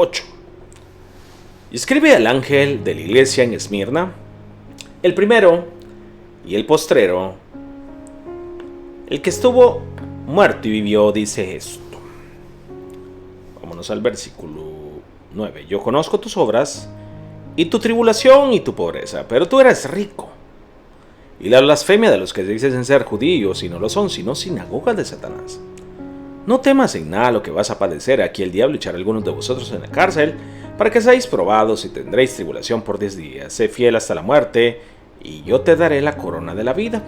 8. Y escribe al ángel de la iglesia en Esmirna, el primero y el postrero, el que estuvo muerto y vivió, dice esto. Vámonos al versículo 9. Yo conozco tus obras y tu tribulación y tu pobreza, pero tú eres rico. Y la blasfemia de los que dicen ser judíos y no lo son, sino sinagogas de Satanás. No temas en nada lo que vas a padecer. Aquí el diablo echará a algunos de vosotros en la cárcel, para que seáis probados y tendréis tribulación por 10 días. Sé fiel hasta la muerte, y yo te daré la corona de la vida.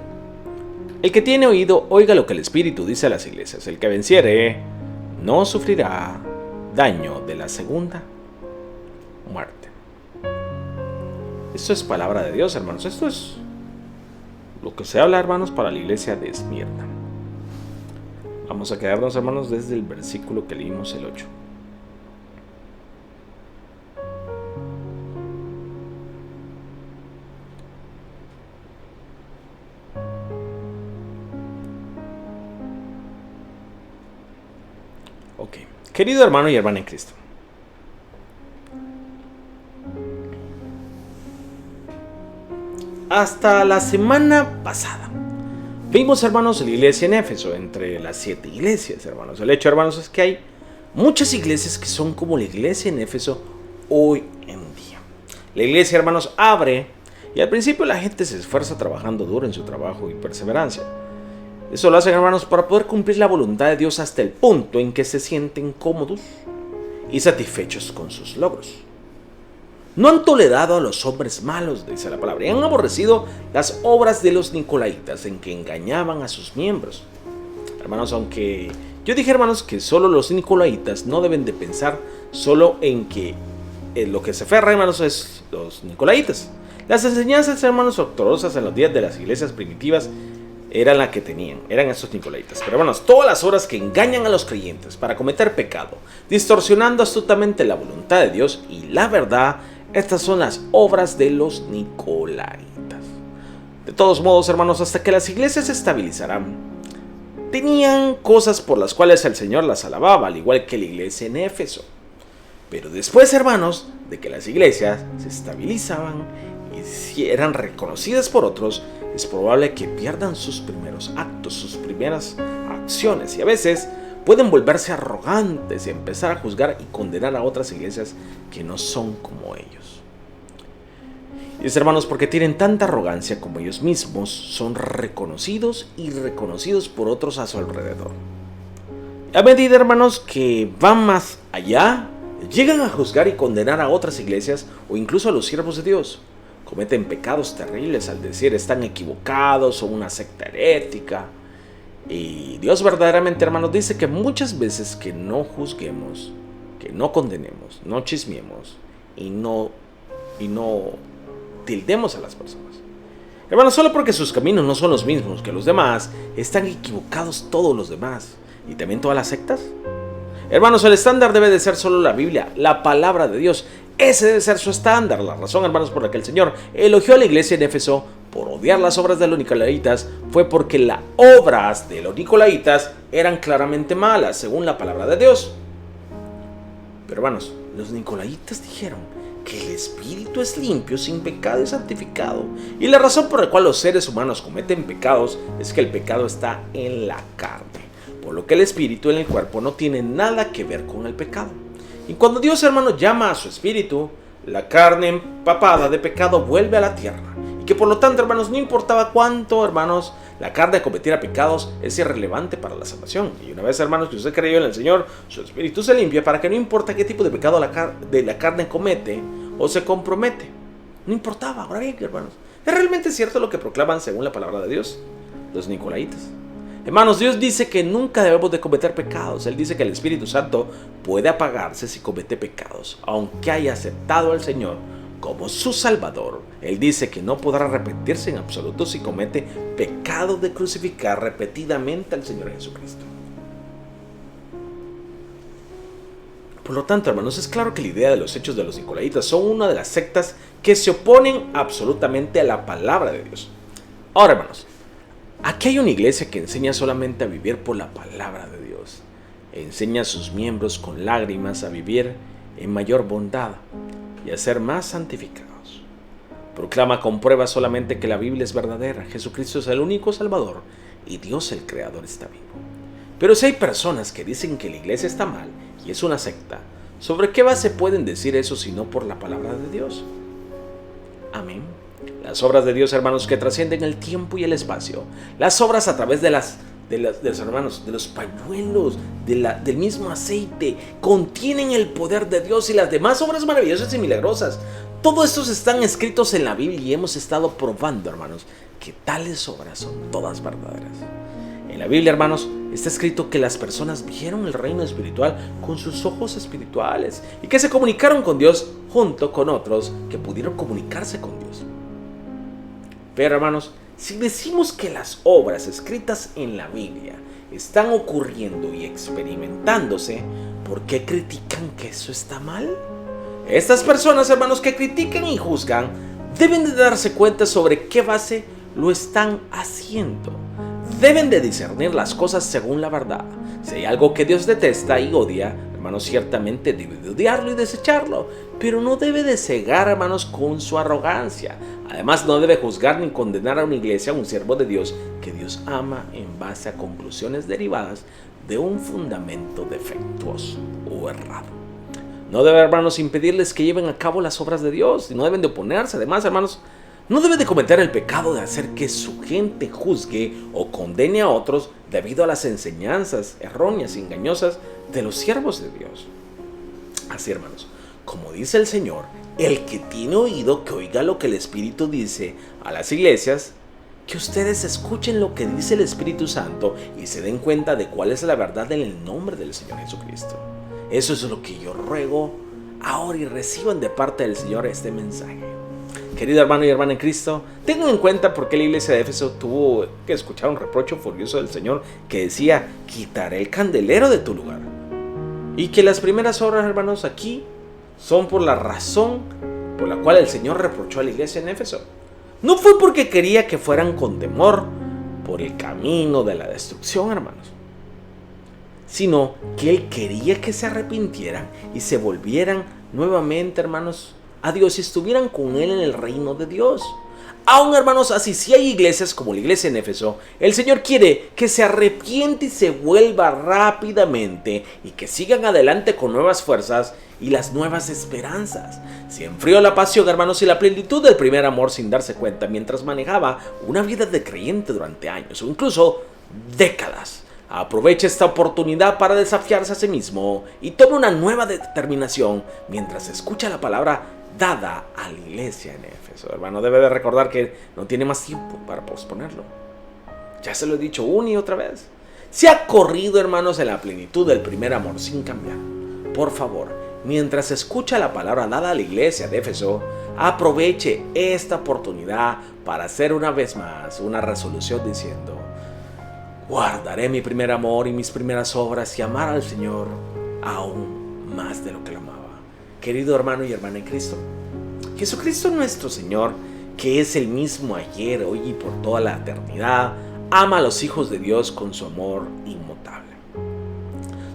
El que tiene oído, oiga lo que el Espíritu dice a las iglesias. El que venciere, no sufrirá daño de la segunda muerte. Esto es palabra de Dios, hermanos. Esto es lo que se habla, hermanos, para la iglesia de Esmirna. Vamos a quedarnos, hermanos, desde el versículo que leímos, el 8. Ok. Querido hermano y hermana en Cristo, hasta la semana pasada vimos, hermanos, la iglesia en Éfeso, entre las 7 iglesias, hermanos. El hecho, hermanos, es que hay muchas iglesias que son como la iglesia en Éfeso hoy en día. La iglesia, hermanos, abre y al principio la gente se esfuerza trabajando duro en su trabajo y perseverancia. Eso lo hacen, hermanos, para poder cumplir la voluntad de Dios hasta el punto en que se sienten cómodos y satisfechos con sus logros. No han tolerado a los hombres malos, dice la palabra, y han aborrecido las obras de los nicolaítas en que engañaban a sus miembros. Hermanos, aunque yo dije, hermanos, que solo los nicolaítas no deben de pensar solo en que lo que se aferra, hermanos, es los nicolaítas. Las enseñanzas, hermanos, ortodoxas en los días de las iglesias primitivas eran la que tenían, eran estos nicolaítas. Pero, hermanos, todas las obras que engañan a los creyentes para cometer pecado, distorsionando astutamente la voluntad de Dios y la verdad, estas son las obras de los nicolaítas. De todos modos, hermanos, hasta que las iglesias se estabilizarán, tenían cosas por las cuales el Señor las alababa, al igual que la iglesia en Éfeso. Pero después, hermanos, de que las iglesias se estabilizaban y eran reconocidas por otros, es probable que pierdan sus primeros actos, sus primeras acciones, y a veces pueden volverse arrogantes y empezar a juzgar y condenar a otras iglesias que no son como ellos. Y es, hermanos, porque tienen tanta arrogancia como ellos mismos, son reconocidos y reconocidos por otros a su alrededor. A medida, hermanos, que van más allá, llegan a juzgar y condenar a otras iglesias o incluso a los siervos de Dios. Cometen pecados terribles al decir están equivocados, son una secta herética. Y Dios verdaderamente, hermanos, dice que muchas veces que no juzguemos, que no condenemos, no chismeemos y no tildemos a las personas. Hermanos, solo porque sus caminos no son los mismos que los demás, están equivocados todos los demás y también todas las sectas. Hermanos, el estándar debe de ser solo la Biblia, la palabra de Dios. Ese debe ser su estándar. La razón, hermanos, por la que el Señor elogió a la iglesia en Éfeso por odiar las obras de los nicolaítas fue porque las obras de los nicolaítas eran claramente malas, según la palabra de Dios. Pero, hermanos, los nicolaítas dijeron que el espíritu es limpio, sin pecado y santificado. Y la razón por la cual los seres humanos cometen pecados es que el pecado está en la carne, por lo que el espíritu en el cuerpo no tiene nada que ver con el pecado. Y cuando Dios, hermanos, llama a su espíritu, la carne empapada de pecado vuelve a la tierra. Y que por lo tanto, hermanos, no importaba cuánto, hermanos, la carne cometiera pecados, es irrelevante para la salvación. Y una vez, hermanos, que usted creyó en el Señor, su espíritu se limpia para que no importa qué tipo de pecado la carne comete o se compromete. No importaba. Ahora bien, hermanos, ¿es realmente cierto lo que proclaman según la palabra de Dios los nicolaítas? Hermanos, Dios dice que nunca debemos de cometer pecados. Él dice que el Espíritu Santo puede apagarse si comete pecados, aunque haya aceptado al Señor como su Salvador. Él dice que no podrá arrepentirse en absoluto si comete pecado de crucificar repetidamente al Señor Jesucristo. Por lo tanto, hermanos, es claro que la idea de los hechos de los nicolaítas son una de las sectas que se oponen absolutamente a la palabra de Dios. Ahora, hermanos, aquí hay una iglesia que enseña solamente a vivir por la palabra de Dios. Enseña a sus miembros con lágrimas a vivir en mayor bondad y a ser más santificados. Proclama con pruebas solamente que la Biblia es verdadera, Jesucristo es el único Salvador y Dios el Creador está vivo. Pero si hay personas que dicen que la iglesia está mal y es una secta, ¿sobre qué base pueden decir eso si no por la palabra de Dios? Amén. Las obras de Dios, hermanos, que trascienden el tiempo y el espacio. Las obras a través de los hermanos, de los pañuelos, del mismo aceite, contienen el poder de Dios y las demás obras maravillosas y milagrosas. Todos estos están escritos en la Biblia y hemos estado probando, hermanos, que tales obras son todas verdaderas. En la Biblia, hermanos, está escrito que las personas vieron el reino espiritual con sus ojos espirituales y que se comunicaron con Dios junto con otros que pudieron comunicarse con Dios. Pero, hermanos, si decimos que las obras escritas en la Biblia están ocurriendo y experimentándose, ¿por qué critican que eso está mal? Estas personas, hermanos, que critican y juzgan, deben de darse cuenta sobre qué base lo están haciendo. Deben de discernir las cosas según la verdad. Si hay algo que Dios detesta y odia, hermanos, ciertamente debe de odiarlo y desecharlo, pero no debe de cegar, hermanos, con su arrogancia. Además, no debe juzgar ni condenar a una iglesia, a un siervo de Dios que Dios ama en base a conclusiones derivadas de un fundamento defectuoso o errado. No debe, hermanos, impedirles que lleven a cabo las obras de Dios y no deben de oponerse. Además, hermanos, no debe de cometer el pecado de hacer que su gente juzgue o condene a otros debido a las enseñanzas erróneas y engañosas de los siervos de Dios. Así, hermanos, como dice el Señor, el que tiene oído que oiga lo que el Espíritu dice a las iglesias, que ustedes escuchen lo que dice el Espíritu Santo y se den cuenta de cuál es la verdad en el nombre del Señor Jesucristo. Eso es lo que yo ruego ahora y reciban de parte del Señor este mensaje. Querido hermano y hermana en Cristo, tengan en cuenta por qué la iglesia de Éfeso tuvo que escuchar un reprocho furioso del Señor que decía: quitaré el candelero de tu lugar. Y que las primeras obras, hermanos, aquí son por la razón por la cual el Señor reprochó a la iglesia en Éfeso. No fue porque quería que fueran con temor por el camino de la destrucción, hermanos, sino que Él quería que se arrepintieran y se volvieran nuevamente, hermanos, a Dios y estuvieran con Él en el reino de Dios. Aún, hermanos, así si hay iglesias como la iglesia en Éfeso, el Señor quiere que se arrepiente y se vuelva rápidamente y que sigan adelante con nuevas fuerzas y las nuevas esperanzas. Se enfrió la pasión, hermanos, y la plenitud del primer amor sin darse cuenta mientras manejaba una vida de creyente durante años o incluso décadas. Aproveche esta oportunidad para desafiarse a sí mismo y tome una nueva determinación mientras escucha la palabra dada a la iglesia en Éfeso. Hermano, debe de recordar que no tiene más tiempo para posponerlo. Ya se lo he dicho una y otra vez. Se ha corrido, hermanos, en la plenitud del primer amor sin cambiar. Por favor, mientras escucha la palabra dada a la iglesia de Éfeso, aproveche esta oportunidad para hacer una vez más una resolución diciendo: guardaré mi primer amor y mis primeras obras y amar al Señor aún más de lo que lo amaba. Querido hermano y hermana en Cristo, Jesucristo nuestro Señor, que es el mismo ayer, hoy y por toda la eternidad, ama a los hijos de Dios con su amor inmutable.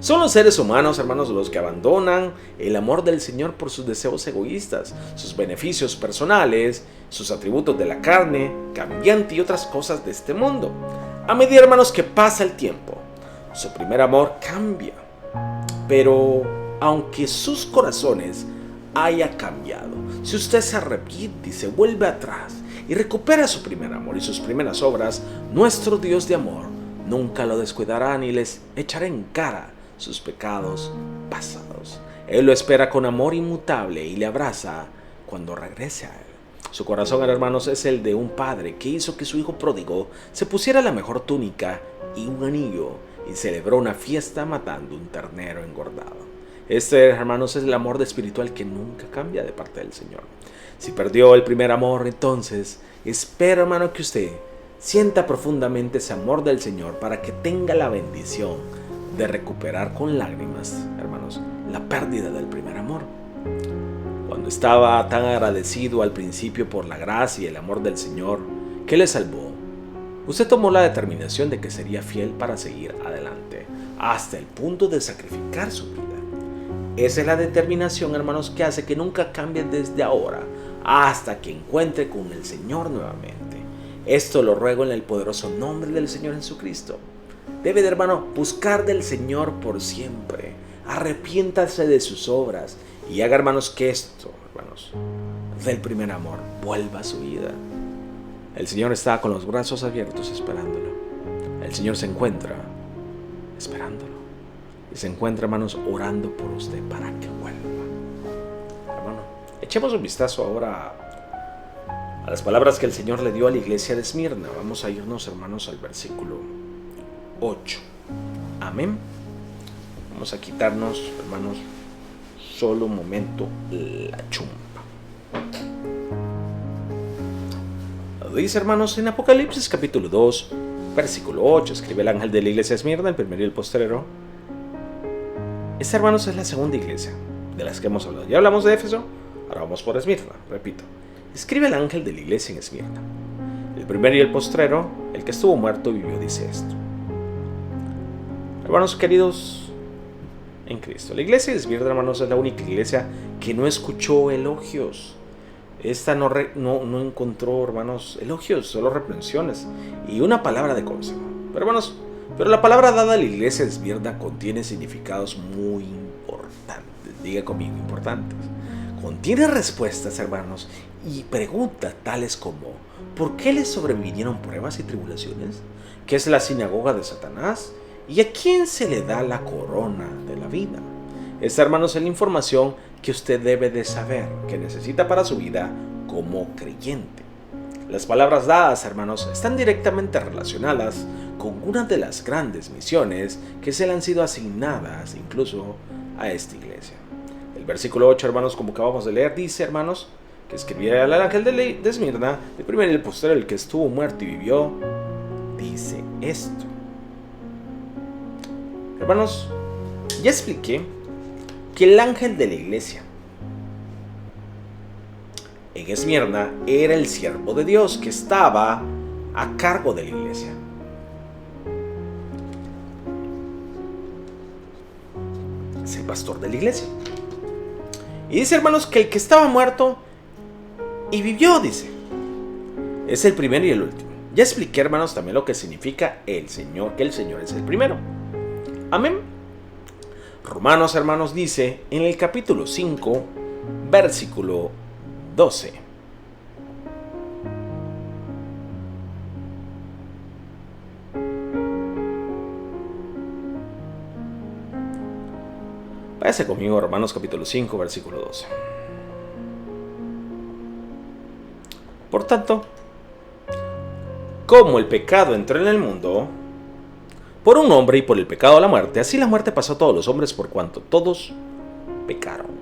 Son los seres humanos, hermanos, los que abandonan el amor del Señor por sus deseos egoístas, sus beneficios personales, sus atributos de la carne, cambiante y otras cosas de este mundo. A medida, hermanos, que pasa el tiempo, su primer amor cambia. Pero aunque sus corazones haya cambiado, si usted se arrepiente y se vuelve atrás y recupera su primer amor y sus primeras obras, nuestro Dios de amor nunca lo descuidará ni les echará en cara sus pecados pasados. Él lo espera con amor inmutable y le abraza cuando regrese a Él. Su corazón, hermanos, es el de un padre que hizo que su hijo pródigo se pusiera la mejor túnica y un anillo y celebró una fiesta matando un ternero engordado. Este, hermanos, es el amor espiritual que nunca cambia de parte del Señor. Si perdió el primer amor, entonces espero, hermano, que usted sienta profundamente ese amor del Señor para que tenga la bendición de recuperar con lágrimas, hermanos, la pérdida del primer amor. Cuando estaba tan agradecido al principio por la gracia y el amor del Señor que le salvó, usted tomó la determinación de que sería fiel para seguir adelante, hasta el punto de sacrificar su vida. Esa es la determinación, hermanos, que hace que nunca cambie desde ahora hasta que encuentre con el Señor nuevamente. Esto lo ruego en el poderoso nombre del Señor Jesucristo. Debe de, hermano, buscar del Señor por siempre. Arrepiéntase de sus obras y haga, hermanos, que esto, hermanos, del primer amor vuelva a su vida. El Señor está con los brazos abiertos esperándolo. El Señor se encuentra esperándolo. Y se encuentra, hermanos, orando por usted para que vuelva. Hermano, echemos un vistazo ahora a las palabras que el Señor le dio a la iglesia de Esmirna. Vamos a irnos, hermanos, al versículo 8. Amén. Vamos a quitarnos, hermanos, solo un momento la chumpa. Dice, hermanos, en Apocalipsis capítulo 2, versículo 8, escribe el ángel de la iglesia de Esmirna, el primero y el postrero. Esta, hermanos, es la segunda iglesia de las que hemos hablado. Ya hablamos de Éfeso, ahora vamos por Esmirna. Repito, escribe el ángel de la iglesia en Esmirna. El primero y el postrero, el que estuvo muerto vivió, dice esto. Hermanos queridos en Cristo, la iglesia de Esmirna, hermanos, es la única iglesia que no escuchó elogios. Esta no encontró, hermanos, elogios, solo reprensiones y una palabra de consejo. Pero, hermanos, la palabra dada a la iglesia de Esmirna contiene significados muy importantes. Diga conmigo, importantes. Contiene respuestas, hermanos, y preguntas tales como: ¿por qué les sobrevinieron pruebas y tribulaciones? ¿Qué es la sinagoga de Satanás? ¿Y a quién se le da la corona de la vida? Esta, hermanos, es la información que usted debe de saber, que necesita para su vida como creyente. Las palabras dadas, hermanos, están directamente relacionadas con una de las grandes misiones que se le han sido asignadas incluso a esta iglesia. El versículo 8, hermanos, como acabamos de leer, dice, hermanos, que escribía el ángel de Esmirna, el primero y el postero, el que estuvo muerto y vivió, dice esto. Hermanos, ya expliqué que el ángel de la iglesia en Esmirna era el siervo de Dios que estaba a cargo de la iglesia. Es el pastor de la iglesia. Y dice, hermanos, que el que estaba muerto y vivió, dice, es el primero y el último. Ya expliqué, hermanos, también lo que significa el Señor, que el Señor es el primero. Amén. Romanos, hermanos, dice en el capítulo 5, versículo 12. Váyase conmigo, Romanos capítulo 5, versículo 12. Por tanto, como el pecado entró en el mundo por un hombre y por el pecado la muerte, así la muerte pasó a todos los hombres por cuanto todos pecaron.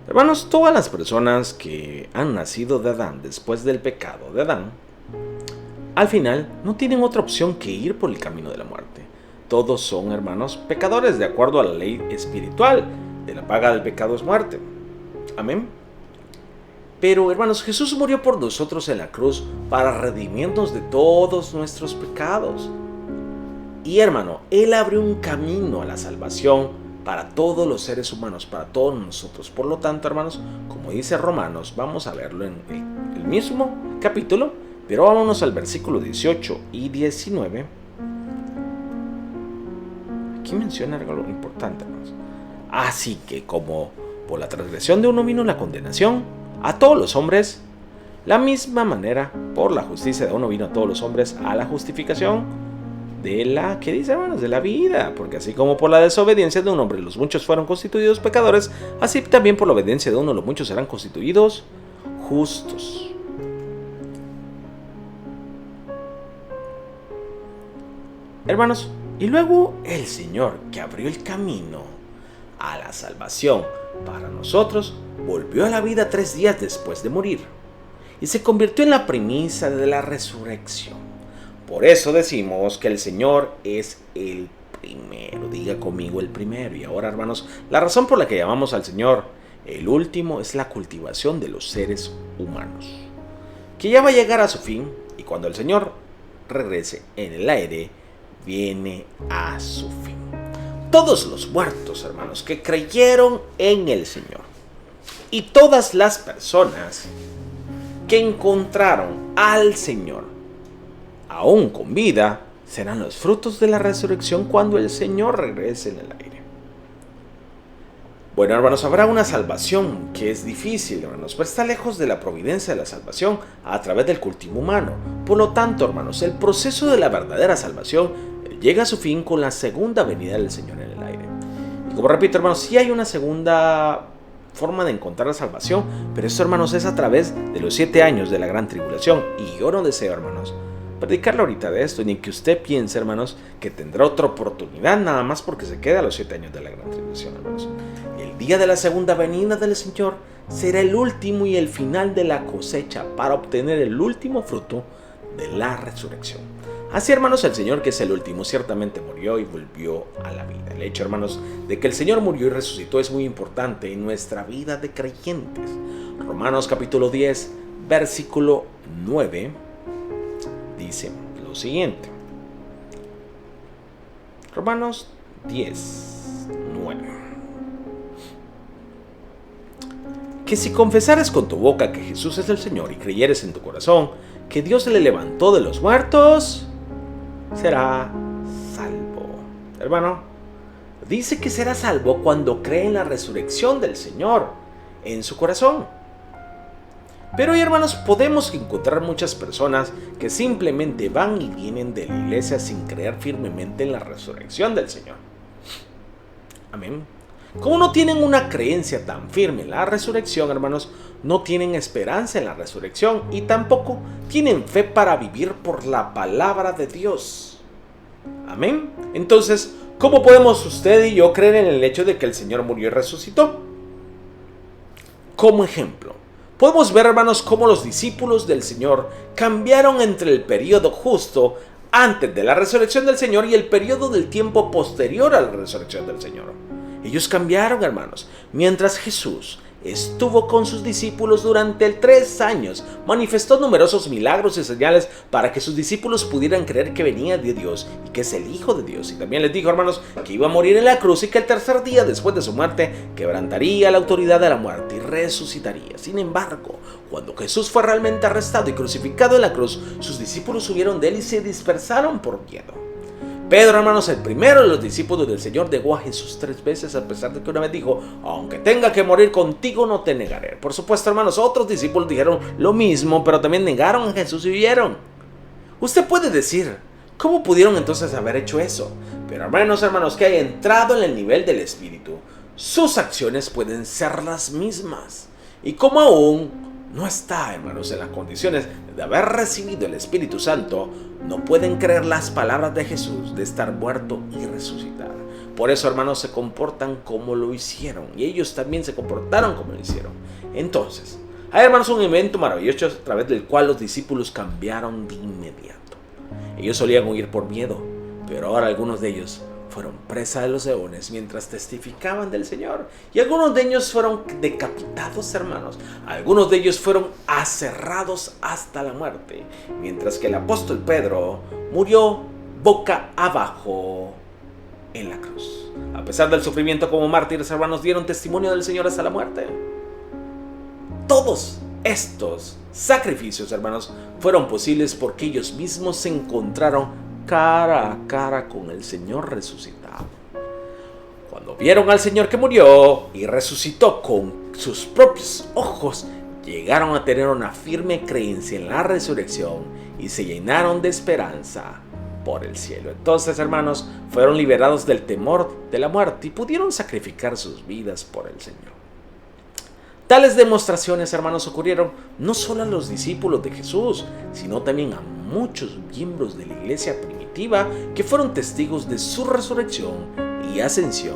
Hermanos, todas las personas que han nacido de Adán después del pecado de Adán, al final no tienen otra opción que ir por el camino de la muerte. Todos son, hermanos, pecadores de acuerdo a la ley espiritual de la paga del pecado es muerte. Amén. Pero, hermanos, Jesús murió por nosotros en la cruz para redimirnos de todos nuestros pecados. Y, hermano, Él abrió un camino a la salvación para todos los seres humanos, para todos nosotros. Por lo tanto, hermanos, como dice Romanos, vamos a verlo en el mismo capítulo, pero vámonos al versículo 18 y 19. Aquí menciona algo importante, hermanos. Así que como por la transgresión de uno vino la condenación a todos los hombres, la misma manera por la justicia de uno vino a todos los hombres a la justificación de la, ¿qué dice, hermanos? De la vida. Porque así como por la desobediencia de un hombre los muchos fueron constituidos pecadores, así también por la obediencia de uno los muchos serán constituidos justos. Hermanos, y luego el Señor, que abrió el camino a la salvación para nosotros, volvió a la vida 3 días después de morir y se convirtió en la primicia de la resurrección. Por eso decimos que el Señor es el primero. Diga conmigo, el primero. Y ahora, hermanos, la razón por la que llamamos al Señor el último es la cultivación de los seres humanos, que ya va a llegar a su fin, y cuando el Señor regrese en el aire, viene a su fin. todos los muertos, hermanos, que creyeron en el Señor y todas las personas que encontraron al Señor aún con vida serán los frutos de la resurrección cuando el Señor regrese en el aire. Bueno, hermanos, habrá una salvación que es difícil, hermanos, pero está lejos de la providencia de la salvación a través del cultivo humano. Por lo tanto, hermanos, el proceso de la verdadera salvación llega a su fin con la segunda venida del Señor en el aire. Y como repito, hermanos, sí hay una segunda forma de encontrar la salvación, pero esto, hermanos, es a través de los 7 años de la gran tribulación. Y yo no deseo, hermanos, predicarle ahorita de esto, ni que usted piense, hermanos, que tendrá otra oportunidad nada más porque se queda a los 7 años de la gran tribulación, hermanos. El día de la segunda venida del Señor será el último y el final de la cosecha para obtener el último fruto de la resurrección. Así, hermanos, el Señor, que es el último, ciertamente murió y volvió a la vida. El hecho, hermanos, de que el Señor murió y resucitó es muy importante en nuestra vida de creyentes. Romanos capítulo 10, versículo 9, dice lo siguiente. Romanos 10, 9. Que si confesares con tu boca que Jesús es el Señor y creyeres en tu corazón que Dios le levantó de los muertos, será salvo. Hermano, dice que será salvo cuando cree en la resurrección del Señor en su corazón. Pero hoy, hermanos, podemos encontrar muchas personas que simplemente van y vienen de la iglesia sin creer firmemente en la resurrección del Señor. Amén. Como no tienen una creencia tan firme en la resurrección, hermanos, no tienen esperanza en la resurrección y tampoco tienen fe para vivir por la palabra de Dios. Amén. Entonces, ¿cómo podemos usted y yo creer en el hecho de que el Señor murió y resucitó? Como ejemplo, podemos ver, hermanos, cómo los discípulos del Señor cambiaron entre el periodo justo antes de la resurrección del Señor y el periodo del tiempo posterior a la resurrección del Señor. Ellos cambiaron, hermanos. Mientras Jesús estuvo con sus discípulos durante 3 años, manifestó numerosos milagros y señales para que sus discípulos pudieran creer que venía de Dios y que es el Hijo de Dios. Y también les dijo, hermanos, que iba a morir en la cruz y que el tercer día después de su muerte quebrantaría la autoridad de la muerte y resucitaría. Sin embargo, cuando Jesús fue realmente arrestado y crucificado en la cruz, sus discípulos huyeron de él y se dispersaron por miedo. Pedro, hermanos, el primero de los discípulos del Señor, negó a Jesús 3 veces, a pesar de que una vez dijo, aunque tenga que morir contigo, no te negaré. Por supuesto, hermanos, otros discípulos dijeron lo mismo, pero también negaron a Jesús y huyeron. Usted puede decir, ¿cómo pudieron entonces haber hecho eso? Pero hermanos, que haya entrado en el nivel del Espíritu, sus acciones pueden ser las mismas. Y como aún no está, hermanos, en las condiciones de haber recibido el Espíritu Santo, no pueden creer las palabras de Jesús de estar muerto y resucitar. Por eso, hermanos, se comportan como lo hicieron. Y ellos también se comportaron como lo hicieron. Entonces, hay, hermanos, un evento maravilloso a través del cual los discípulos cambiaron de inmediato. Ellos solían huir por miedo, pero ahora algunos de ellos fueron presa de los leones mientras testificaban del Señor. Y algunos de ellos fueron decapitados, hermanos. Algunos de ellos fueron aserrados hasta la muerte. Mientras que el apóstol Pedro murió boca abajo en la cruz. A pesar del sufrimiento como mártires, hermanos, dieron testimonio del Señor hasta la muerte. Todos estos sacrificios, hermanos, fueron posibles porque ellos mismos se encontraron cara a cara con el Señor resucitado. Cuando vieron al Señor que murió y resucitó con sus propios ojos, llegaron a tener una firme creencia en la resurrección y se llenaron de esperanza por el cielo. Entonces, hermanos, fueron liberados del temor de la muerte y pudieron sacrificar sus vidas por el Señor. Tales demostraciones, hermanos, ocurrieron no solo a los discípulos de Jesús, sino también a muchos miembros de la iglesia primitiva que fueron testigos de su resurrección y ascensión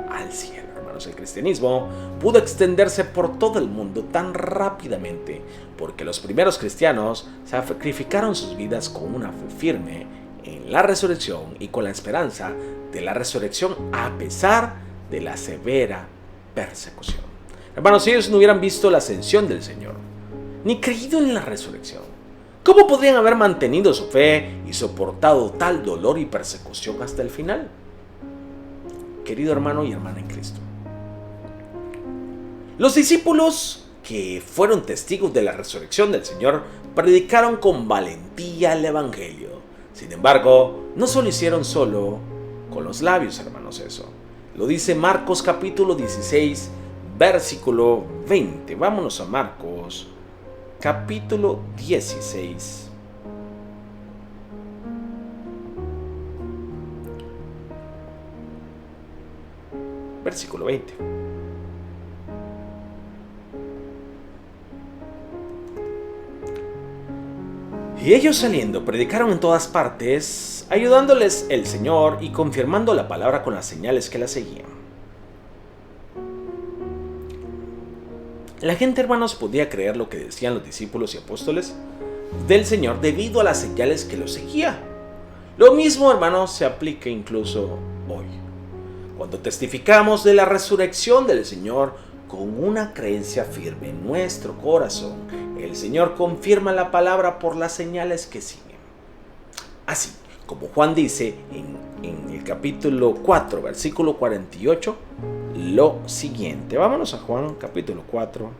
al cielo. Hermanos, el cristianismo pudo extenderse por todo el mundo tan rápidamente porque los primeros cristianos sacrificaron sus vidas con una fe firme en la resurrección y con la esperanza de la resurrección a pesar de la severa persecución. Hermanos, si ellos no hubieran visto la ascensión del Señor, ni creído en la resurrección, ¿cómo podrían haber mantenido su fe y soportado tal dolor y persecución hasta el final? querido hermano y hermana en Cristo. Los discípulos que fueron testigos de la resurrección del Señor predicaron con valentía el Evangelio. Sin embargo, no solo hicieron solo con los labios, hermanos, eso. Lo dice Marcos capítulo 16, versículo 20. Vámonos a Marcos capítulo 16. Versículo 20. Y ellos saliendo predicaron en todas partes, ayudándoles el Señor y confirmando la palabra con las señales que la seguían. La gente, hermanos, podía creer lo que decían los discípulos y apóstoles del Señor debido a las señales que los seguía. Lo mismo, hermanos, se aplica incluso hoy. Cuando testificamos de la resurrección del Señor con una creencia firme en nuestro corazón, el Señor confirma la palabra por las señales que siguen. Así como Juan dice en el capítulo 4, versículo 48, lo siguiente. Vámonos a Juan capítulo 4,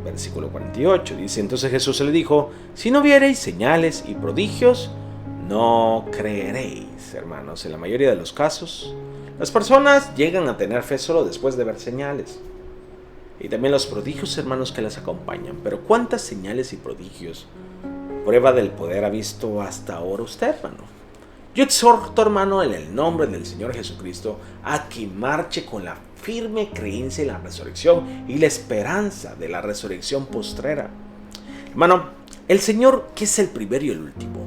versículo 48. Dice: entonces Jesús le dijo: si no viereis señales y prodigios, no creeréis. Hermanos, en la mayoría de los casos, las personas llegan a tener fe solo después de ver señales. Y también los prodigios, hermanos, que las acompañan. Pero ¿cuántas señales y prodigios, prueba del poder, ha visto hasta ahora usted, hermano? Yo exhorto, hermano, en el nombre del Señor Jesucristo, a que marche con la firme creencia en la resurrección y la esperanza de la resurrección postrera. Hermano, el Señor, que es el primero y el último,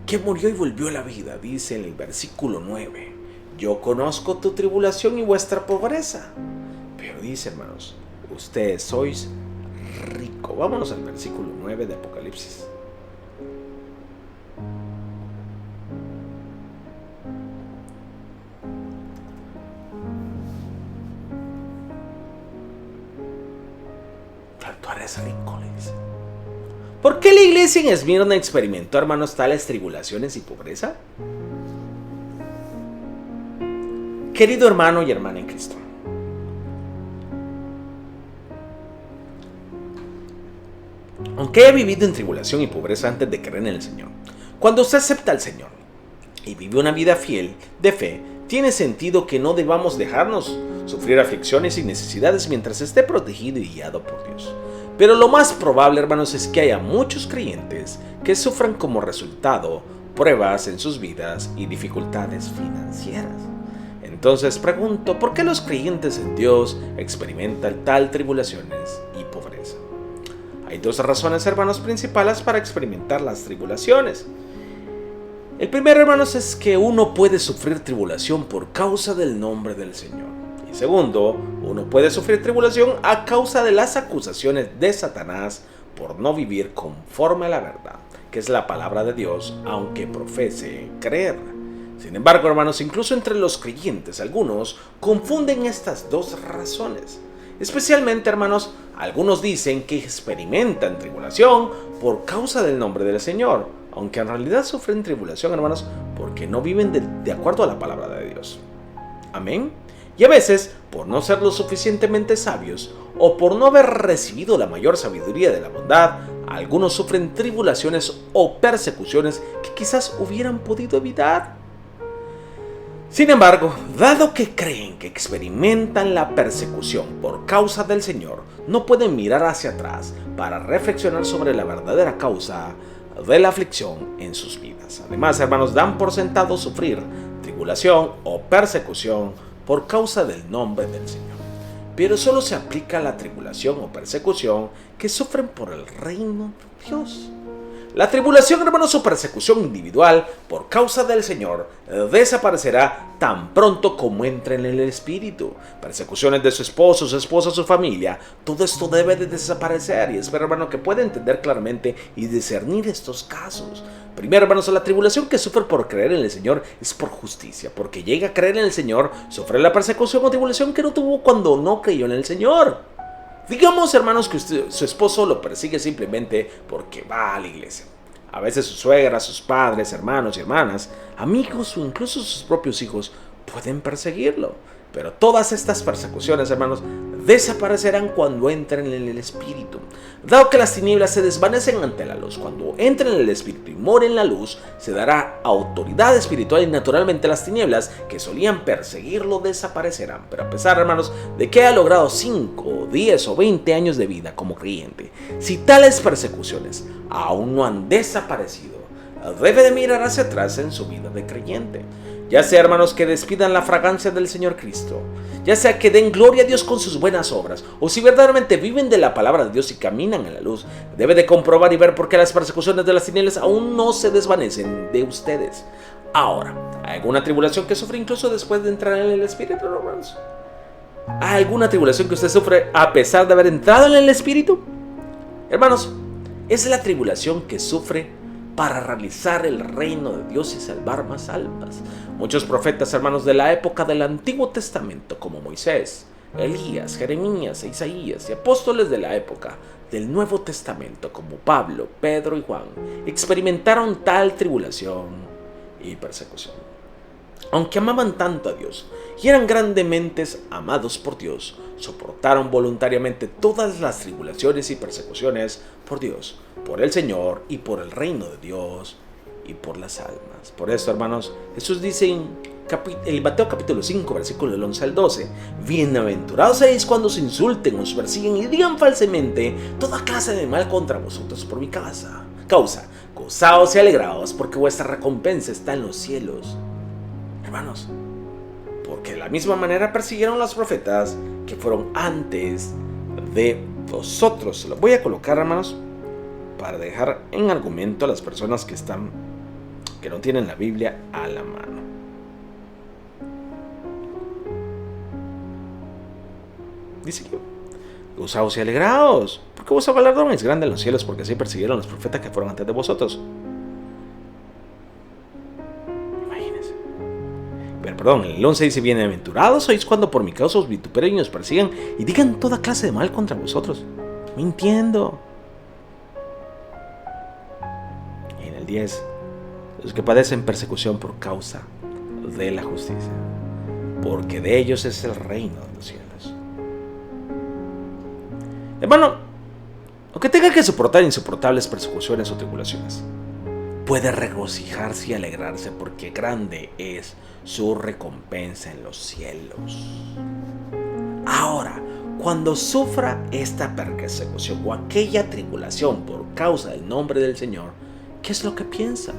que murió y volvió a la vida, dice en el versículo 9: yo conozco tu tribulación y vuestra pobreza. Pero dice, hermanos, ustedes sois ricos. Vámonos al versículo 9 de Apocalipsis. Pero tú eres rico, le dice. ¿Por qué la iglesia en Esmirna experimentó, hermanos, tales tribulaciones y pobreza? Querido hermano y hermana en Cristo, aunque haya vivido en tribulación y pobreza antes de creer en el Señor, cuando usted acepta al Señor y vive una vida fiel de fe, tiene sentido que no debamos dejarnos sufrir aflicciones y necesidades mientras esté protegido y guiado por Dios. Pero lo más probable, hermanos, es que haya muchos creyentes que sufran como resultado pruebas en sus vidas y dificultades financieras. Entonces pregunto, ¿por qué los creyentes en Dios experimentan tal tribulaciones y pobreza? Hay dos razones, hermanos, principales para experimentar las tribulaciones. El primero, hermanos, es que uno puede sufrir tribulación por causa del nombre del Señor. Y segundo, uno puede sufrir tribulación a causa de las acusaciones de Satanás por no vivir conforme a la verdad, que es la palabra de Dios, aunque profese creer. Sin embargo, hermanos, incluso entre los creyentes, algunos confunden estas dos razones. Especialmente, hermanos, algunos dicen que experimentan tribulación por causa del nombre del Señor, aunque en realidad sufren tribulación, hermanos, porque no viven de acuerdo a la palabra de Dios. Amén. Y a veces, por no ser lo suficientemente sabios o por no haber recibido la mayor sabiduría de la bondad, algunos sufren tribulaciones o persecuciones que quizás hubieran podido evitar. Sin embargo, dado que creen que experimentan la persecución por causa del Señor, no pueden mirar hacia atrás para reflexionar sobre la verdadera causa de la aflicción en sus vidas. Además, hermanos, dan por sentado sufrir tribulación o persecución por causa del nombre del Señor. Pero solo se aplica a la tribulación o persecución que sufren por el reino de Dios. La tribulación, hermanos, o persecución individual por causa del Señor desaparecerá tan pronto como entre en el Espíritu. Persecuciones de su esposo, su esposa, su familia, todo esto debe de desaparecer. Y espero, hermano, que pueda entender claramente y discernir estos casos. Primero, hermanos, la tribulación que sufre por creer en el Señor es por justicia, porque llega a creer en el Señor, sufre la persecución o tribulación que no tuvo cuando no creyó en el Señor. Digamos, hermanos, que su esposo lo persigue simplemente porque va a la iglesia. A veces su suegra, sus padres, hermanos y hermanas, amigos o incluso sus propios hijos pueden perseguirlo. Pero todas estas persecuciones, hermanos, desaparecerán cuando entren en el Espíritu. Dado que las tinieblas se desvanecen ante la luz, cuando entren en el Espíritu y moren la luz, se dará autoridad espiritual y naturalmente las tinieblas que solían perseguirlo desaparecerán. Pero a pesar, hermanos, de que haya logrado 5, 10 o 20 años de vida como creyente, si tales persecuciones aún no han desaparecido, debe de mirar hacia atrás en su vida de creyente. Ya sea, hermanos, que despidan la fragancia del Señor Cristo, ya sea que den gloria a Dios con sus buenas obras, o si verdaderamente viven de la palabra de Dios y caminan en la luz, debe de comprobar y ver por qué las persecuciones de las tinieblas aún no se desvanecen de ustedes. Ahora, ¿hay alguna tribulación que sufre incluso después de entrar en el Espíritu, hermanos? ¿Hay alguna tribulación que usted sufre a pesar de haber entrado en el Espíritu? Hermanos, es la tribulación que sufre para realizar el reino de Dios y salvar más almas. Muchos profetas, hermanos, de la época del Antiguo Testamento, como Moisés, Elías, Jeremías e Isaías, y apóstoles de la época del Nuevo Testamento, como Pablo, Pedro y Juan, experimentaron tal tribulación y persecución. Aunque amaban tanto a Dios y eran grandemente amados por Dios, soportaron voluntariamente todas las tribulaciones y persecuciones por Dios, por el Señor y por el reino de Dios y por las almas. Por esto, hermanos, Jesús dice en Mateo capítulo 5, versículo del 11 al 12: bienaventurados seréis cuando os insulten, os persiguen y digan falsamente toda clase de mal contra vosotros por mi causa. Gozaos y alegraos, porque vuestra recompensa está en los cielos. Hermanos, porque de la misma manera persiguieron a los profetas que fueron antes de vosotros. Lo voy a colocar, hermanos, para dejar en argumento a las personas que no tienen la Biblia a la mano. Dice que gozaos y alegraos, porque vuestro galardón es grande en los cielos, porque así persiguieron a los profetas que fueron antes de vosotros. Perdón, el 11 dice: bienaventurados sois cuando por mi causa os vituperen y os persigan y digan toda clase de mal contra vosotros, mintiendo. Y en el 10, los que padecen persecución por causa de la justicia, porque de ellos es el reino de los cielos. Hermano, aunque tenga que soportar insoportables persecuciones o tribulaciones, puede regocijarse y alegrarse, porque grande es su recompensa en los cielos. Ahora, cuando sufra esta persecución o aquella tribulación por causa del nombre del Señor, ¿qué es lo que piensa?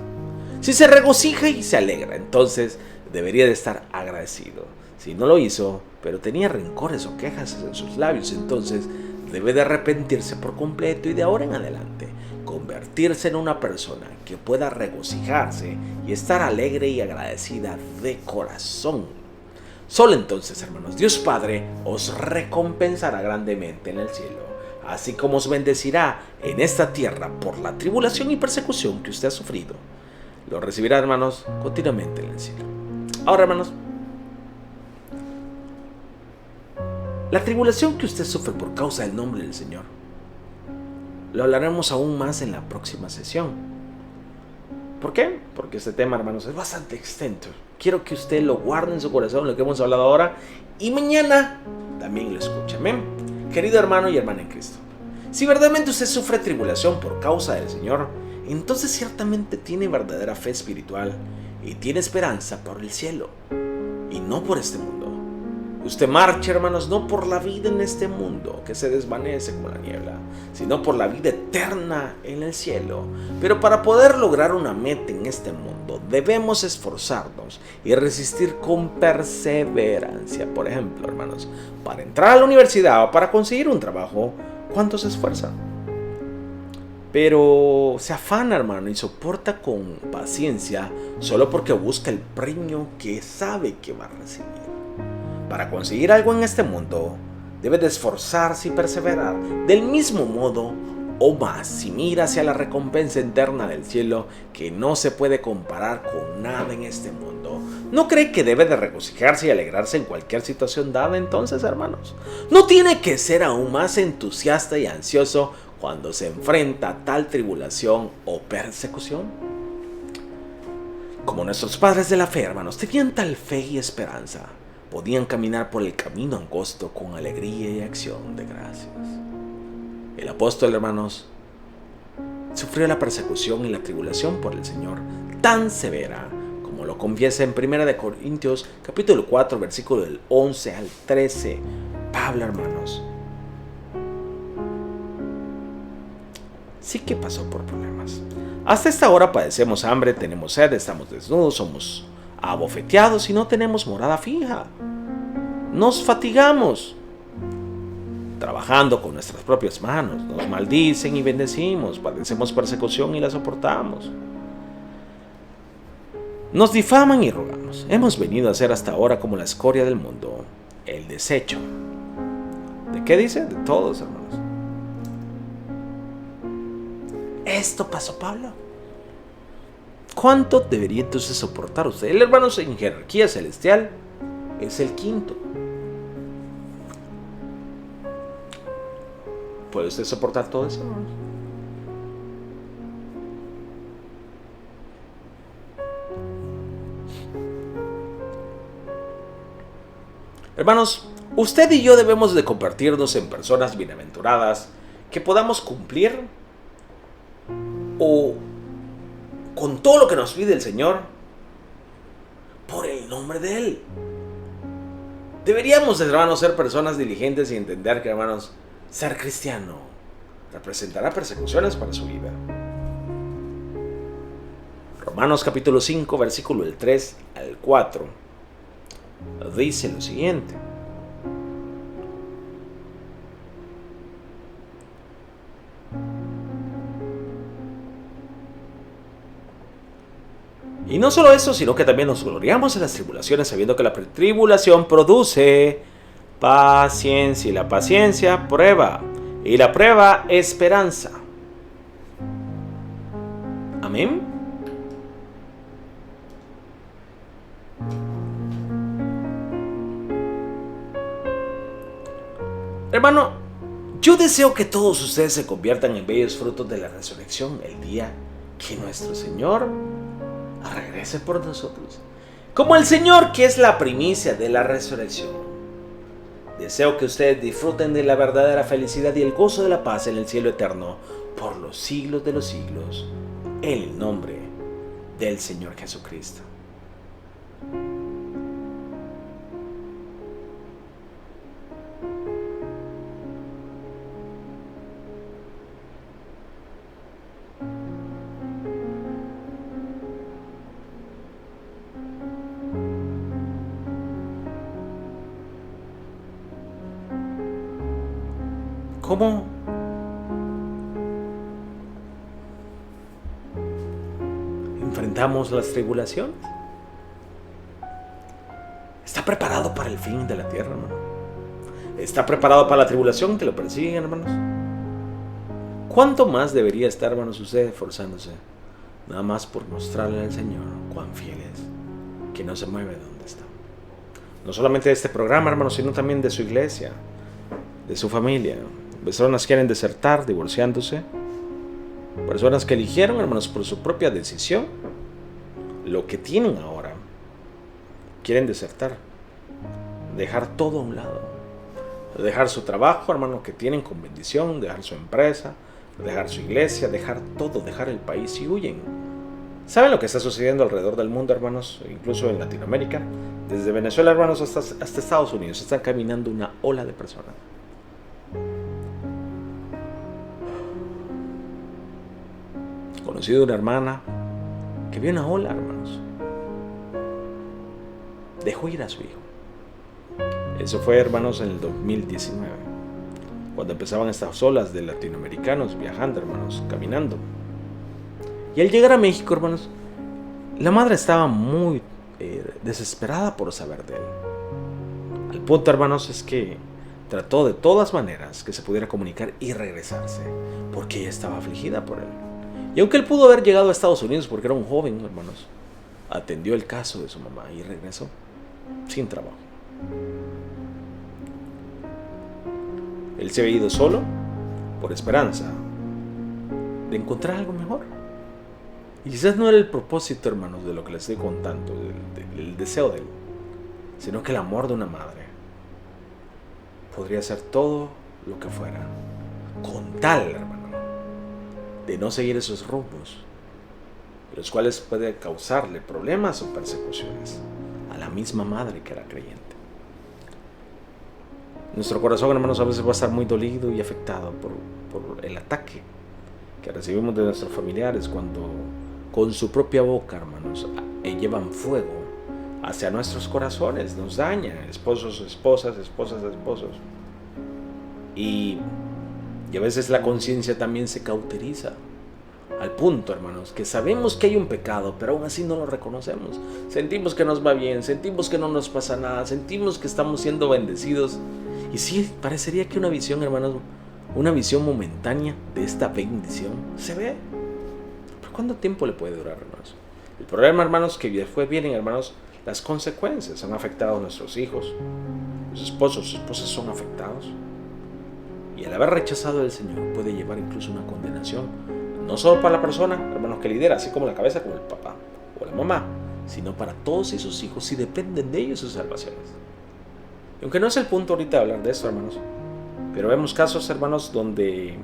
Si se regocija y se alegra, entonces debería de estar agradecido. Si no lo hizo, pero tenía rencores o quejas en sus labios, entonces debe de arrepentirse por completo y de ahora en adelante convertirse en una persona que pueda regocijarse y estar alegre y agradecida de corazón. Solo entonces, hermanos, Dios Padre os recompensará grandemente en el cielo, así como os bendecirá en esta tierra por la tribulación y persecución que usted ha sufrido. Lo recibirá, hermanos, continuamente en el cielo. Ahora, hermanos, la tribulación que usted sufre por causa del nombre del Señor, lo hablaremos aún más en la próxima sesión. ¿Por qué? Porque este tema, hermanos, es bastante extenso. Quiero que usted lo guarde en su corazón, lo que hemos hablado ahora, y mañana también lo escuche. Amén. Querido hermano y hermana en Cristo, si verdaderamente usted sufre tribulación por causa del Señor, entonces ciertamente tiene verdadera fe espiritual y tiene esperanza por el cielo y no por este mundo. Usted marcha, hermanos, no por la vida en este mundo que se desvanece como la niebla, sino por la vida eterna en el cielo. Pero para poder lograr una meta en este mundo, debemos esforzarnos y resistir con perseverancia. Por ejemplo, hermanos, para entrar a la universidad o para conseguir un trabajo, ¿cuánto se esfuerza? Pero se afana, hermano, y soporta con paciencia solo porque busca el premio que sabe que va a recibir. Para conseguir algo en este mundo, debe de esforzarse y perseverar del mismo modo o más si mira hacia la recompensa eterna del cielo, que no se puede comparar con nada en este mundo. ¿No cree que debe de regocijarse y alegrarse en cualquier situación dada entonces, hermanos? ¿No tiene que ser aún más entusiasta y ansioso cuando se enfrenta a tal tribulación o persecución? Como nuestros padres de la fe, hermanos, tenían tal fe y esperanza, podían caminar por el camino angosto con alegría y acción de gracias. El apóstol, hermanos, sufrió la persecución y la tribulación por el Señor tan severa como lo confiesa en 1 Corintios capítulo 4, versículo del 11 al 13. Pablo, hermanos, sí que pasó por problemas. Hasta esta hora padecemos hambre, tenemos sed, estamos desnudos, somos abofeteados y no tenemos morada fija. Nos fatigamos trabajando con nuestras propias manos, nos maldicen y bendecimos, padecemos persecución y la soportamos. Nos difaman y rogamos. Hemos venido a ser hasta ahora como la escoria del mundo, el desecho. ¿De qué dice? De todos, hermanos. Esto pasó, Pablo. ¿Cuánto debería entonces soportar usted? El hermano en jerarquía celestial es el quinto. ¿Puede usted soportar todo eso, hermanos? Hermanos, usted y yo debemos de convertirnos en personas bienaventuradas que podamos cumplir o con todo lo que nos pide el Señor por el nombre de Él. Deberíamos, hermanos, ser personas diligentes y entender que, hermanos, ser cristiano representará persecuciones para su vida. Romanos capítulo 5, versículo del 3 al 4 dice lo siguiente: y no solo eso, sino que también nos gloriamos en las tribulaciones, sabiendo que la tribulación produce paciencia, y la paciencia prueba, y la prueba esperanza. Amén. Hermano, yo deseo que todos ustedes se conviertan en bellos frutos de la resurrección el día que nuestro Señor regrese por nosotros. Como el Señor, que es la primicia de la resurrección. Deseo que ustedes disfruten de la verdadera felicidad y el gozo de la paz en el cielo eterno por los siglos de los siglos, en el nombre del Señor Jesucristo. ¿Cómo enfrentamos las tribulaciones? ¿Está preparado para el fin de la tierra, hermano? ¿Está preparado para la tribulación que lo persiguen, hermanos? ¿Cuánto más debería estar, hermanos, usted esforzándose? Nada más por mostrarle al Señor cuán fiel es, que no se mueve de donde está. No solamente de este programa, hermanos, sino también de su iglesia, de su familia. Personas quieren desertar, divorciándose. Personas que eligieron, hermanos, por su propia decisión lo que tienen ahora. Quieren desertar, dejar todo a un lado, dejar su trabajo, hermano, que tienen con bendición, dejar su empresa, dejar su iglesia, dejar todo, dejar el país y huyen. ¿Saben lo que está sucediendo alrededor del mundo, hermanos? Incluso en Latinoamérica. Desde Venezuela, hermanos, hasta Estados Unidos está caminando una ola de personas. Conocí de una hermana que vio una ola, hermanos. Dejó ir a su hijo. Eso fue, hermanos, en el 2019, cuando empezaban estas olas de latinoamericanos viajando, hermanos, caminando. Y al llegar a México, hermanos, la madre estaba muy desesperada por saber de él. El punto, hermanos, es que trató de todas maneras que se pudiera comunicar y regresarse, porque ella estaba afligida por él. Y aunque él pudo haber llegado a Estados Unidos porque era un joven, hermanos, atendió el caso de su mamá y regresó sin trabajo. Él se había ido solo por esperanza de encontrar algo mejor. Y quizás no era el propósito, hermanos, de lo que les estoy contando, del deseo de él, sino que el amor de una madre podría ser todo lo que fuera, con tal, hermano, de no seguir esos rumbos, los cuales puede causarle problemas o persecuciones a la misma madre que era creyente. Nuestro corazón, hermanos, a veces va a estar muy dolido y afectado por el ataque que recibimos de nuestros familiares cuando con su propia boca, hermanos, llevan fuego hacia nuestros corazones, nos dañan, esposos, esposas, esposas, esposos. Y a veces la conciencia también se cauteriza, al punto, hermanos, que sabemos que hay un pecado, pero aún así no lo reconocemos. Sentimos que nos va bien, sentimos que no nos pasa nada, sentimos que estamos siendo bendecidos. Y sí, parecería que una visión, hermanos, una visión momentánea de esta bendición se ve. ¿Por cuánto tiempo le puede durar, hermanos? El problema, hermanos, que después vienen, hermanos, las consecuencias. Han afectado a nuestros hijos, los esposos, sus esposas son afectados. Y al haber rechazado al Señor puede llevar incluso una condenación, no solo para la persona, hermanos, que lidera, así como la cabeza, como el papá o la mamá, sino para todos esos hijos si dependen de ellos sus salvaciones. Y aunque no es el punto ahorita de hablar de esto, hermanos, pero vemos casos, hermanos, donde,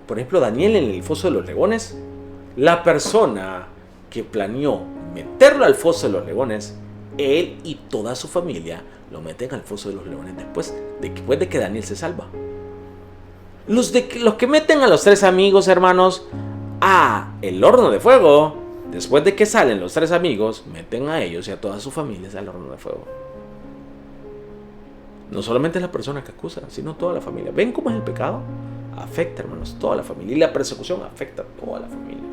por ejemplo, Daniel en el foso de los leones, la persona que planeó meterlo al foso de los leones, él y toda su familia lo meten al foso de los leones después de que Daniel se salva. Los que meten a los 3 amigos, hermanos, a el horno de fuego, después de que salen los 3 amigos, meten a ellos y a todas sus familias al horno de fuego. No solamente la persona que acusa, sino toda la familia. ¿Ven cómo es el pecado? Afecta, hermanos, toda la familia. Y la persecución afecta a toda la familia.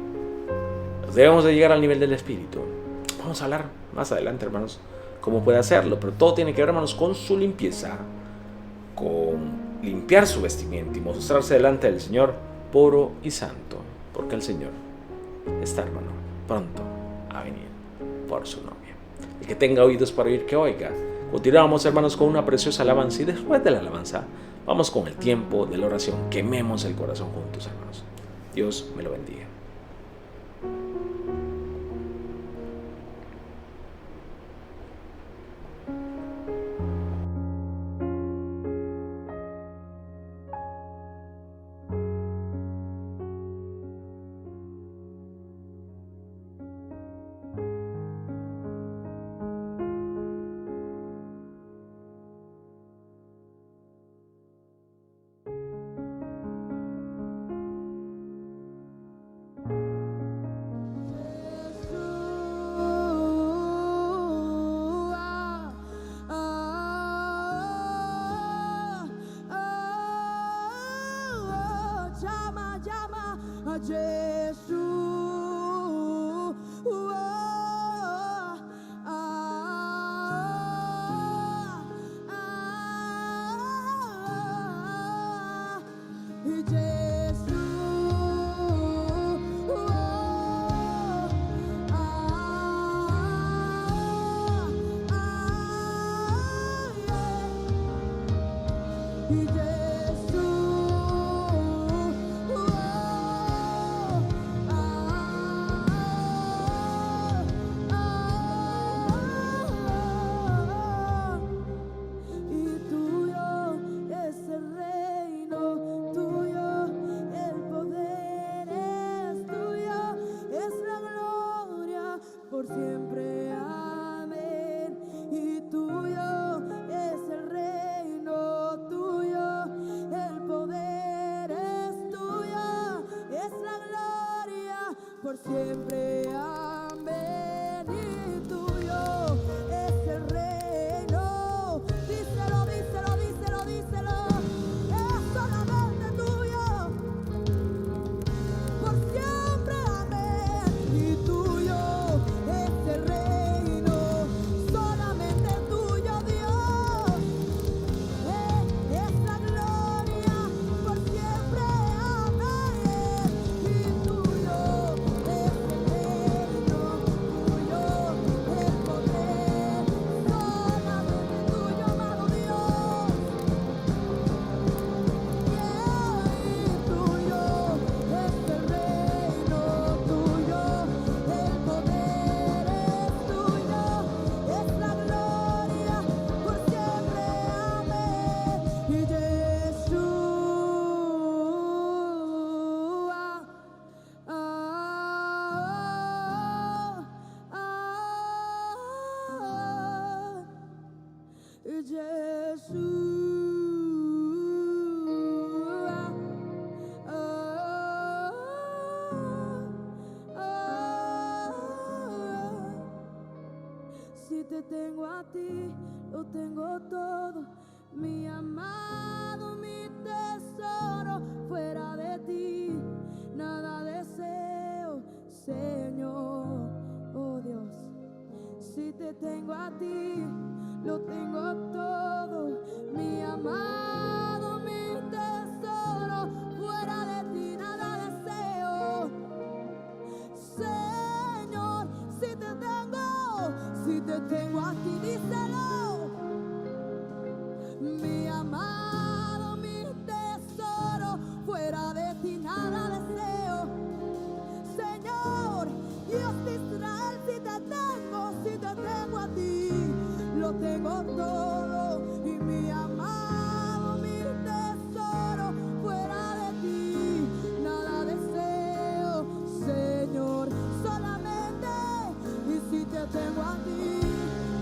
Debemos de llegar al nivel del espíritu. Vamos a hablar más adelante, hermanos, cómo puede hacerlo. Pero todo tiene que ver, hermanos, con su limpieza, con limpiar su vestimenta y mostrarse delante del Señor puro y santo. Porque el Señor está, hermano, pronto a venir por su novia. El que tenga oídos para oír, que oiga. Continuamos, hermanos, con una preciosa alabanza. Y después de la alabanza, vamos con el tiempo de la oración. Quememos el corazón juntos, hermanos. Dios me lo bendiga. Tuyo es el reino, tuyo tengo a ti, lo tengo todo, mi amado, mi tesoro. Fuera de ti nada deseo, Señor. Oh Dios, si te tengo a ti, lo tengo todo, mi amado, mi tesoro. Fuera de ti nada deseo, Señor. Si te tengo a ti, díselo, mi amado, mi tesoro. Fuera de ti nada deseo, Señor. Dios de Israel, si te tengo a ti, lo tengo todo, y mi amado, mi tesoro. Fuera de ti nada deseo, Señor. Solamente, y si te tengo a ti,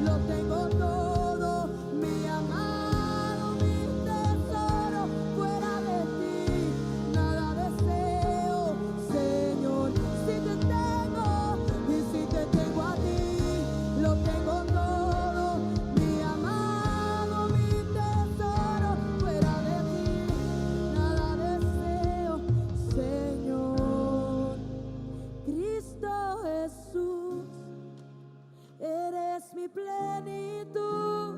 lo tengo todo, mi amado, mi tesoro. Fuera de ti nada deseo, Señor. Si te tengo, y si te tengo a ti, lo tengo todo, mi amado, mi tesoro. Fuera de ti nada deseo, Señor. Cristo Jesús, eres mi plenitud.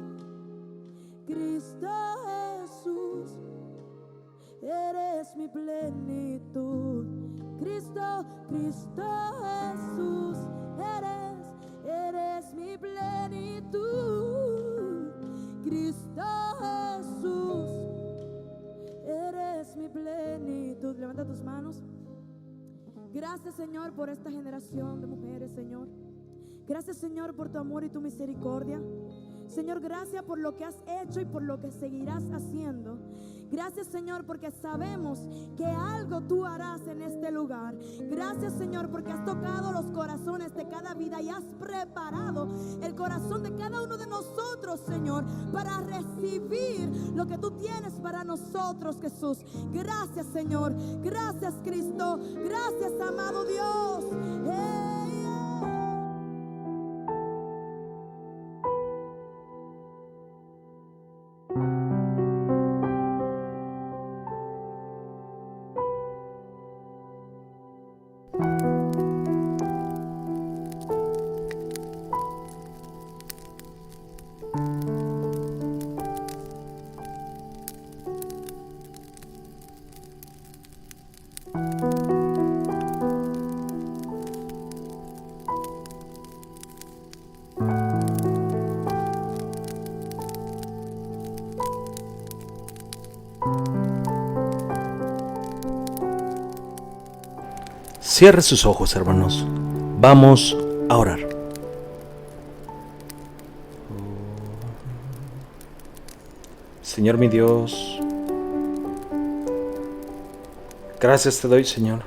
Cristo Jesús, eres mi plenitud. Cristo Jesús, eres mi plenitud. Cristo Jesús, eres mi plenitud. Levanta tus manos. Gracias, Señor, por esta generación de mujeres, Señor. Gracias, Señor, por tu amor y tu misericordia. Señor, gracias por lo que has hecho y por lo que seguirás haciendo. Gracias, Señor, porque sabemos que algo tú harás en este lugar. Gracias, Señor, porque has tocado los corazones de cada vida y has preparado el corazón de cada uno de nosotros, Señor, para recibir lo que tú tienes para nosotros, Jesús. Gracias, Señor. Gracias, Cristo. Gracias, amado Dios. Cierre sus ojos, hermanos. Vamos a orar. Señor mi Dios, gracias te doy, Señor,